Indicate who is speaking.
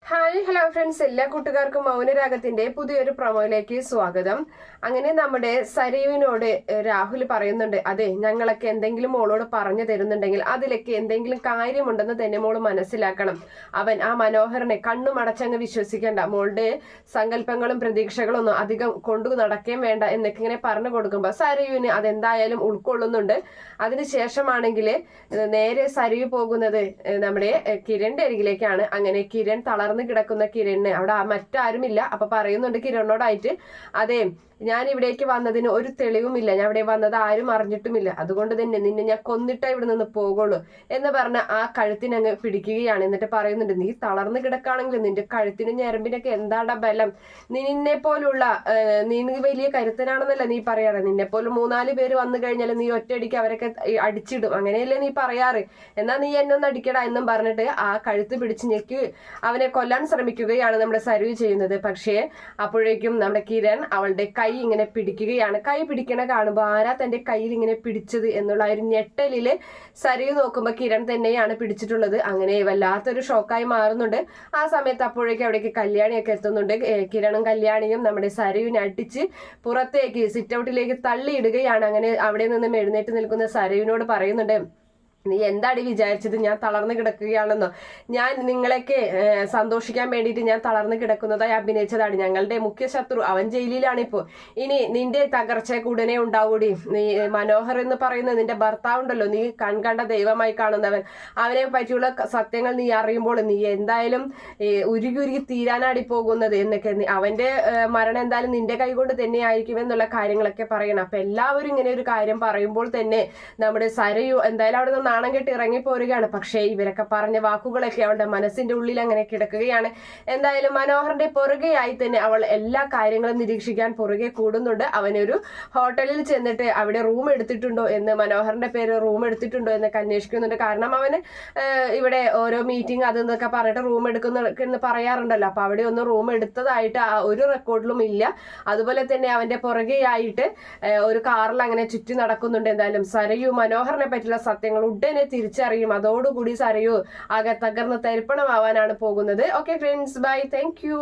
Speaker 1: Hi hello friends, എല്ലാ കൂട്ടുകാർക്കും മൗനരാഗത്തിന്റെ പുതിയൊരു പ്രൊമോയിലേക്ക് സ്വാഗതം. അങ്ങനെ നമ്മുടെ സരീവിനോട് രാഹുൽ പറയുന്നുണ്ട്, അതെ ഞങ്ങളൊക്കെ എന്തെങ്കിലും മോളോട് പറഞ്ഞു തരുന്നുണ്ടെങ്കിൽ അതിലൊക്കെ എന്തെങ്കിലും കാര്യമുണ്ടെന്ന് തന്നെ മോള് മനസ്സിലാക്കണം. അവൻ ആ മനോഹരനെ കണ്ണുമടച്ചങ്ങ് വിശ്വസിക്കേണ്ട, മോളുടെ സങ്കല്പങ്ങളും പ്രതീക്ഷകളും ഒന്നും അധികം കൊണ്ടു നടക്കേം വേണ്ട എന്നൊക്കെ ഇങ്ങനെ പറഞ്ഞു കൊടുക്കുമ്പോൾ സരീവിന് അതെന്തായാലും ഉൾക്കൊള്ളുന്നുണ്ട്. അതിനുശേഷമാണെങ്കിൽ നേരെ സരീവ് പോകുന്നത് നമ്മുടെ കിരണിന്റെ അരികിലേക്കാണ്. അങ്ങനെ കിരൺ കിടക്കുന്ന കിരണ് അവിടെ മറ്റാരുമില്ല. അപ്പൊ പറയുന്നുണ്ട് കിരണോടായിട്ട്, അതെ ഞാൻ ഇവിടേക്ക് വന്നതിന് ഒരു തെളിവുമില്ല, ഞാൻ ഇവിടെ വന്നത് ആരും അറിഞ്ഞിട്ടുമില്ല, അതുകൊണ്ട് തന്നെ നിന്നെ ഞാൻ കൊന്നിട്ടേ ഇവിടെ നിന്ന് പോകുള്ളൂ എന്ന് പറഞ്ഞ് ആ കഴുത്തിനങ്ങ് പിടിക്കുകയാണ്. എന്നിട്ട് പറയുന്നുണ്ട്, നീ തളർന്നു കിടക്കാണെങ്കിൽ നിന്റെ കഴുത്തിന് ഞരമ്പിനൊക്കെ എന്താടാ ബലം, നിന്നെ പോലുള്ള നീ വലിയ കരുത്തനാണെന്നല്ല നീ പറയാറ്, നിന്നെ പോലും 3-4 പേര് വന്നു കഴിഞ്ഞാൽ നീ ഒറ്റയടിക്ക് അവരൊക്കെ അടിച്ചിടും, അങ്ങനെയല്ലേ നീ പറയാറ്, എന്നാ നീ എന്നെ ഒന്ന് അടിക്കടാ എന്നും പറഞ്ഞിട്ട് ആ കഴുത്ത് പിടിച്ച് ഞെക്കി അവനെ കൊല്ലാൻ ശ്രമിക്കുകയാണ് നമ്മുടെ സരീവ് ചെയ്യുന്നത്. പക്ഷേ അപ്പോഴേക്കും നമ്മുടെ കിരൺ അവളുടെ കൈ ഇങ്ങനെ പിടിക്കുകയാണ്. കൈ പിടിക്കണ കാണുമ്പോൾ ആരാ തന്റെ കയ്യിൽ ഇങ്ങനെ പിടിച്ചത് എന്നുള്ള ഒരു ഞെട്ടലില് സരീവ് നോക്കുമ്പോൾ കിരൺ തന്നെയാണ് പിടിച്ചിട്ടുള്ളത്. അങ്ങനെ വല്ലാത്തൊരു ഷോക്കായി മാറുന്നുണ്ട്. ആ സമയത്ത് അപ്പോഴേക്കും അവിടേക്ക് കല്യാണിയൊക്കെ എത്തുന്നുണ്ട്. കിരണും കല്യാണിയും നമ്മുടെ സരീവിനെ അടിച്ച് പുറത്തേക്ക് സിറ്റ് ഔട്ടിലേക്ക് തള്ളിയിടുകയാണ്. അങ്ങനെ അവിടെ നിന്നും എഴുന്നേറ്റ് നിൽക്കുന്ന സരീവിനോട് പറയുന്നുണ്ട്, നീ എന്താടി വിചാരിച്ചത് ഞാൻ തളർന്നു കിടക്കുകയാണെന്നോ? ഞാൻ നിങ്ങളെയൊക്കെ സന്തോഷിക്കാൻ വേണ്ടിയിട്ട് ഞാൻ തളർന്നു കിടക്കുന്നതായി അഭിനയിച്ചതാണ്. ഞങ്ങളുടെ മുഖ്യ ശത്രു അവൻ ജയിലിലാണിപ്പോ. ഇനി നിന്റെ തകർച്ച ഉടനെ ഉണ്ടാവൂടി. നീ മനോഹർ എന്ന് പറയുന്ന നിന്റെ ഭർത്താവുണ്ടല്ലോ, നീ കൺകണ്ട ദൈവമായി കാണുന്നവൻ, അവനെ പറ്റിയുള്ള സത്യങ്ങൾ നീ അറിയുമ്പോൾ നീ എന്തായാലും ഉരുകി തീരാനാടി പോകുന്നത് എന്നൊക്കെ, അവന്റെ മരണം എന്തായാലും നിന്റെ കൈകൊണ്ട് തന്നെ ആയിരിക്കും എന്നുള്ള കാര്യങ്ങളൊക്കെ പറയണം. അപ്പൊ എല്ലാവരും ഇങ്ങനെ ഒരു കാര്യം പറയുമ്പോൾ തന്നെ നമ്മുടെ സരയു എന്തായാലും അവിടെ നിന്ന് നാണം കെട്ടി ഇറങ്ങിപ്പോരുകയാണ്. പക്ഷേ ഇവരൊക്കെ പറഞ്ഞ വാക്കുകളൊക്കെ അവളുടെ മനസ്സിന്റെ ഉള്ളിൽ അങ്ങനെ കിടക്കുകയാണ്. എന്തായാലും മനോഹറിന്റെ പുറകെയായി തന്നെ അവൾ എല്ലാ കാര്യങ്ങളും നിരീക്ഷിക്കാൻ പുറകെ കൂടുന്നുണ്ട്. അവനൊരു ഹോട്ടലിൽ ചെന്നിട്ട് അവിടെ റൂം എടുത്തിട്ടുണ്ടോ എന്ന്, മനോഹറിന്റെ പേര് റൂം എടുത്തിട്ടുണ്ടോ എന്നൊക്കെ അന്വേഷിക്കുന്നുണ്ട്. കാരണം അവന് ഇവിടെ ഓരോ മീറ്റിംഗ് അതെന്നൊക്കെ പറഞ്ഞിട്ട് റൂം എടുക്കുന്ന പറയാറുണ്ടല്ലോ. അപ്പൊ അവിടെ ഒന്നും റൂം എടുത്തതായിട്ട് ഒരു റെക്കോർഡിലും ഇല്ല. അതുപോലെ തന്നെ അവന്റെ പുറകെയായിട്ട് ഒരു കാറിൽ അങ്ങനെ ചുറ്റി നടക്കുന്നുണ്ട്. എന്തായാലും സരയു മനോഹറിനെ പറ്റിയുള്ള സത്യങ്ങൾ ഉടനെ തിരിച്ചറിയും. അതോടുകൂടി സരയു ആകെ തകർന്ന് തരിപ്പണമാവാനാണ് പോകുന്നത്. Okay friends, bye, thank U.